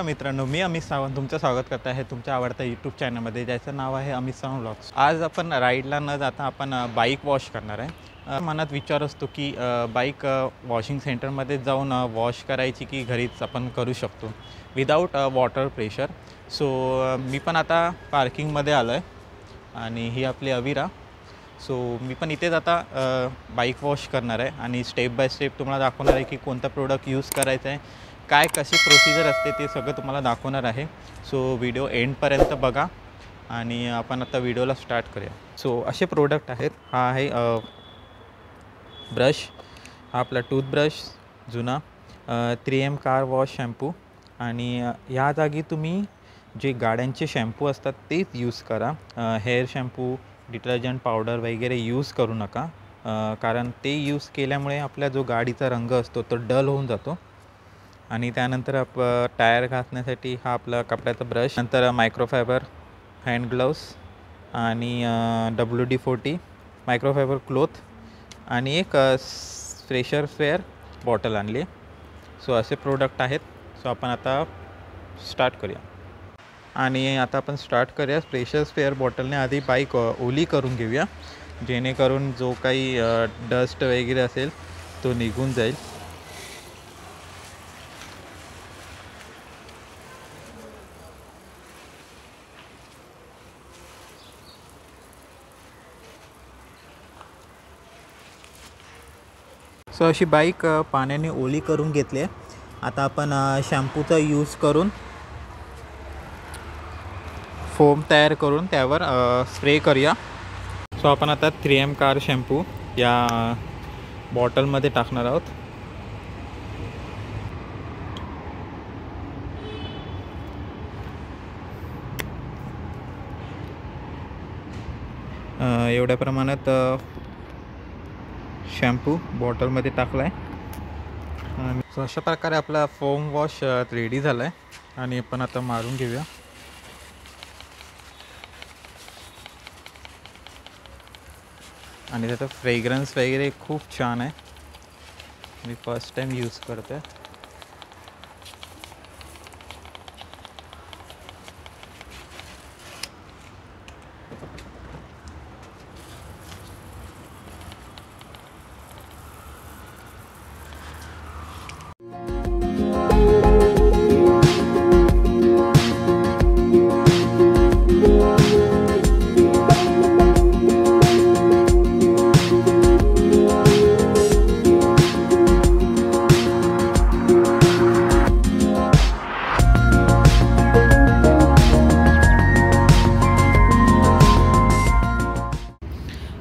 मित्रांनो, मी अमित सावंत तुमचं स्वागत करत आहे तुमच्या आवडत्या यूट्यूब चॅनलमध्ये, ज्याचं नाव आहे अमित सावंत व्लॉग्स। आज आपण राईडला न जाता आपण बाईक वॉश करणार आहे। मनात विचार असतो की बाईक वॉशिंग सेंटरमध्ये जाऊन वॉश करायची की घरीच आपण करू शकतो विदाऊट वॉटर प्रेशर। सो मी पण आता पार्किंगमध्ये आलो आहे आणि ही आपली अविरा। सो मी पण इथेच आता बाईक वॉश करणार आहे आणि स्टेप बाय स्टेप तुम्हाला दाखवणार आहे की कोणतं प्रोडक्ट यूज करायचं आहे, काय कशी प्रोसिजर असते ते सगळं तुम्हाला दाखवणार आहे। सो व्हिडिओ एंडपर्यंत बघा आणि आपण आता व्हिडिओला स्टार्ट करूया। सो असे प्रोडक्ट आहेत। हा आहे ब्रश, हा आपला टूथब्रश जुना, 3M कार वॉश शॅम्पू आणि ह्या जागी तुम्ही जे गाड्यांचे शॅम्पू असतात तेच यूज करा। हेअर शॅम्पू, डिटर्जंट पावडर वगैरे यूज करू नका, कारण ते यूज केल्यामुळे आपला जो गाडीचा रंग असतो तो डल होऊन जातो। आणि त्यानंतर टायर घासण्यासाठी हा आपला कपड्याचा ब्रश, नंतर मायक्रोफायबर हँड ग्लोव्स आणि WD-40 मायक्रोफायबर क्लॉथ आणि एक फ्रेशर स्पेअर बॉटल आणली। सो असे प्रोडक्ट आहेत। सो आपण आता स्टार्ट करूया आणि आता आपण स्टार्ट करूया फ्रेशर स्पेअर बॉटलने आधी बाईक ओली करून घेऊया, जेणेकरून जो काही डस्ट वगैरे असेल तो निघून जाईल। सो अशी बाईक पाण्याने ओली करून घेतली आहे। आता आपण शॅम्पूचा यूज करून फोम तयार करून त्यावर स्प्रे करूया। सो आपण आता 3M कार शॅम्पू या बॉटलमध्ये टाकणार आहोत। एवढ्या प्रमाणात शॅम्पू बॉटलमध्ये टाकला आहे। सो अशा प्रकारे आपला फोम वॉश रेडी झाला आहे आणि आपण आता मारून घेऊया। आणि त्याचा फ्रेग्रन्स वगैरे खूप छान आहे, मी फर्स्ट टाइम यूज करतो आहे।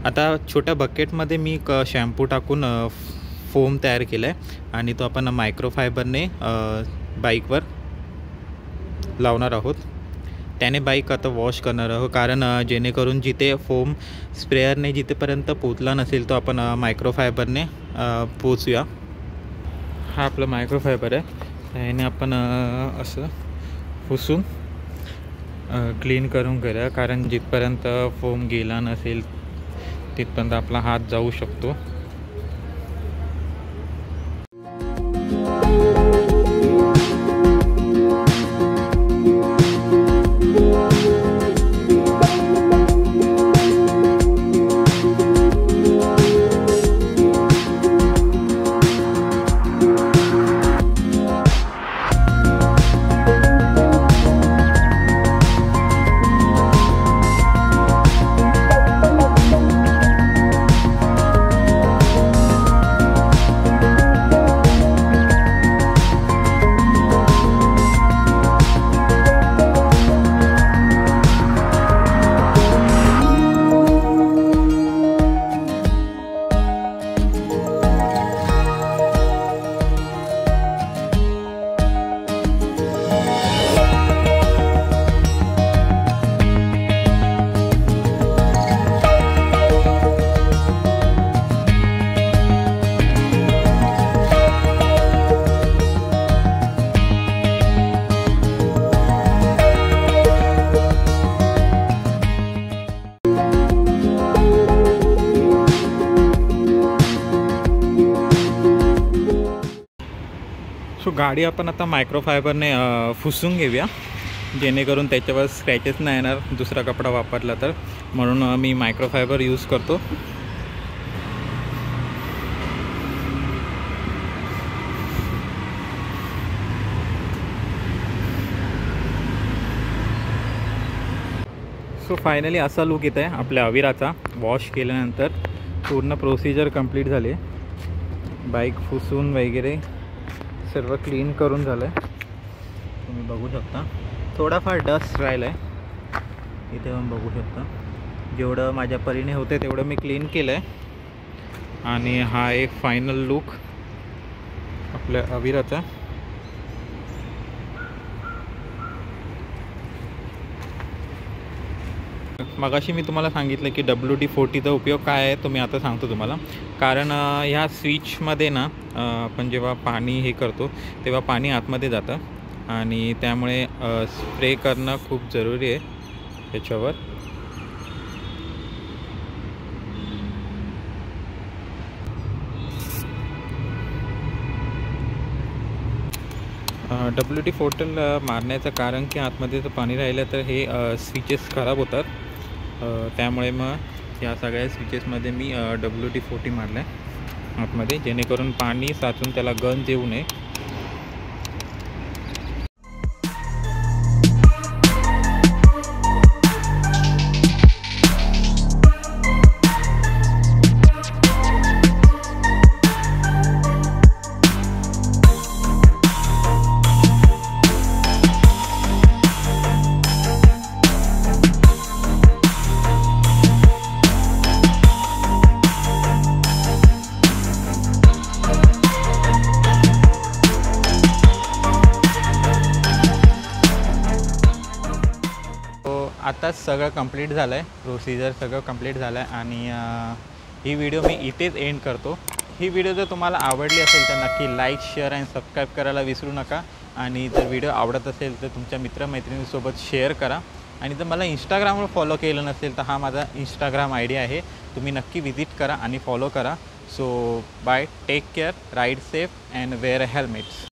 आता छोट्या बकेटमध्ये मी शॅम्पू टाकून फोम तयार केला आहे आणि तो आपण मायक्रोफायबरने बाईकवर लावणार आहोत। त्याने बाईक आता वॉश करणार आहोत, कारण जेणेकरून जिथे फोम स्प्रेअरने जिथेपर्यंत पोचला नसेल तो आपण मायक्रोफायबरने पोचूया। हा आपला मायक्रोफायबर आहे, त्याने आपण असं पुसून क्लीन करून घेऊया, कारण जिथपर्यंत फोम गेला नसेल तिथपर्यंत आपला हात जाऊ शकतो। सो गाडी आपण आता मायक्रोफायबरने पुसून घेऊया, जेणेकरून त्याच्यावर स्क्रॅचेस नाही येणार दुसरा कपडा वापरला तर, म्हणून मी मायक्रोफायबर यूज करतो. सो फायनली असा लुक येत आहे आपल्या अविराचा. वॉश केल्यानंतर पूर्ण प्रोसिजर कंप्लीट झाली. बाईक पुसून वगैरे सर्व क्लीन करून झालं आहे. तुम्ही बघू शकता थोडाफार डस्ट राहिला आहे इथे पण बघू शकता. जेवढं माझ्या परीने होते तेवढं मी क्लीन केलं आहे. आणि हा एक फायनल लुक आपल्या अविराचा. मगाशी मी तुम्हाला सांगितलं की WD-40चा उपयोग काय आहे तो मी आता सांगतो तुम्हाला. कारण ह्या स्विचमध्ये ना आपण जेव्हा पाणी हे करतो तेव्हा पाणी आतमध्ये जातं आणि त्यामुळे स्प्रे करणं खूप जरुरी आहे त्याच्यावर. WD-40 मारण्याचं कारण की आतमध्ये जर पाणी राहिलं तर हे स्विचेस खराब होतात. त्यामुळे मग या सगळ्या स्विचेसमध्ये मी WD-40 मारलं आहे आतमध्ये, जेणेकरून पाणी साचून त्याला गंज येऊ नये. आताच सगळं कंप्लीट झालं आहे, प्रोसिजर सगळं कंप्लीट झालं आहे आणि ही व्हिडिओ मी इथेच एंड करतो. ही व्हिडिओ जर तुम्हाला आवडली असेल तर नक्की लाईक, शेअर आणि सबस्क्राईब करायला विसरू नका. आणि जर व्हिडिओ आवडत असेल तर तुमच्या मित्रमैत्रिणींसोबत शेअर करा. आणि जर मला इंस्टाग्रामवर फॉलो केलं नसेल तर हा माझा इंस्टाग्राम ID आहे, तुम्ही नक्की विजिट करा आणि फॉलो करा. So bye, take care, ride safe and wear helmets.